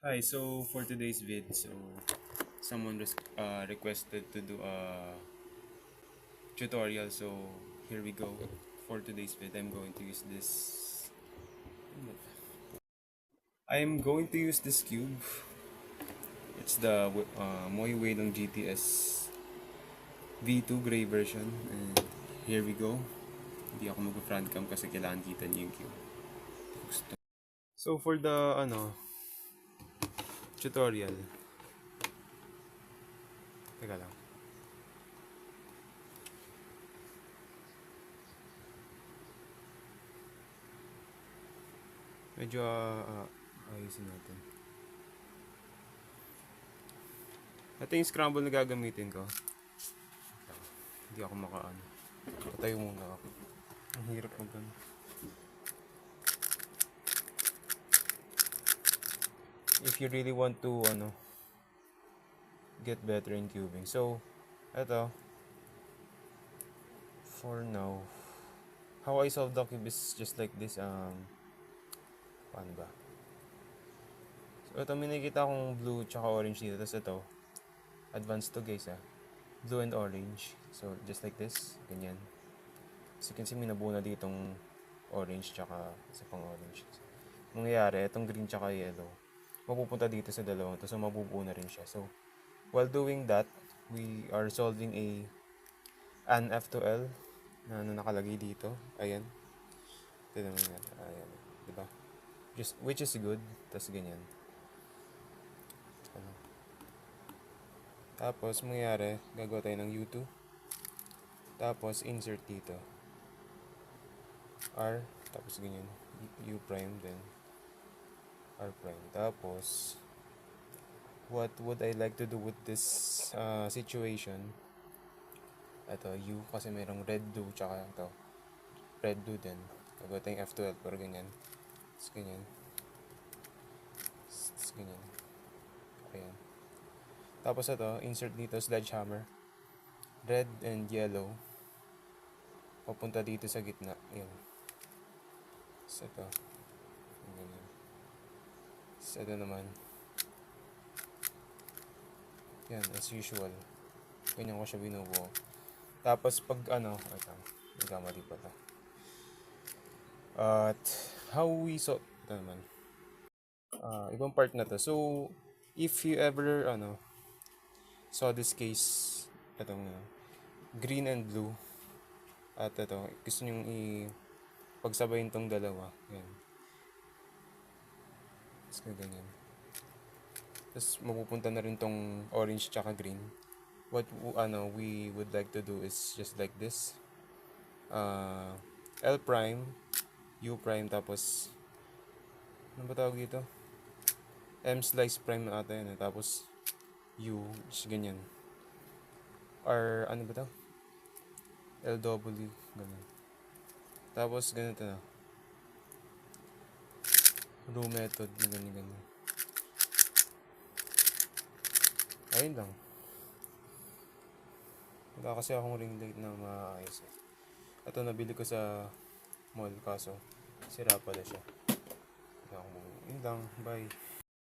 Hi, so for today's vid, someone requested to do a tutorial, so here we go. For today's vid, I'm going to use this. I'm going to use this cube. It's the Moy Wheilong GTS V2 gray version, and here we go. Hindi ako mag-front cam kasi kailangan kita niyo yung cube. Gusto. So for the tutorial, teka lang. Medyo ayusin natin. Ito yung scramble na gagamitin ko. Hindi ako makaano. Patayo muna ako. Ang hirap mag ano. If you really want to get better in cubing. So, ito. For now, how I solve the cube is just like this. Paano ba? So, ito may nakikita akong blue tsaka orange dito. Tapos ito, advanced to guys blue and orange. So, just like this. Ganyan. As you can see, may nabuo na ditong orange tsaka isa pang orange. Mangyayari, itong green tsaka yellow, mapupunta dito sa dalawang to. So, mabubuo na rin siya. So, while doing that, we are solving an F to L na nakalagay dito. Ayan. Ito naman yan. Ayan. Diba? Which is good. Tapos ganyan. Ano. Tapos, mangyayari, gagawa tayo ng U2. Tapos, insert dito. R. Tapos ganyan. U prime. Then, R prime. Tapos, what would I like to do with this situation? Ito, U kasi mayroong red do tsaka ito. Red do din. Gagawa tayong F12 pero ganyan. Tapos ganyan. Tapos ganyan. Ayan. Tapos ito, insert dito sledgehammer. Red and yellow. Papunta dito sa gitna. Ayan. Tapos ito. Ganyan. Tapos ito naman. Yan, as usual. Ganyan ko siya binubuo. Tapos pag ito, nagkamali pa ito. At how we ito naman. Ibang part na to. So, if you ever saw this case, itong green and blue, at ito, gusto nyong pagsabayin tong dalawa. Yan. Tapos ganyan. Tapos mapupunta na rin tong orange tsaka green. What we would like to do is just like this. L prime, U prime, tapos ano ba tawag dito? M slice prime na ata yun. Tapos U, just ganyan. R, ano ba to? LW, ganyan. Tapos ganito na. Row method na ganyan. Ayun lang. Wala kasi akong ring light na maayos. Ito nabili ko sa mall kaso sira pala siya. Yun lang. Bye.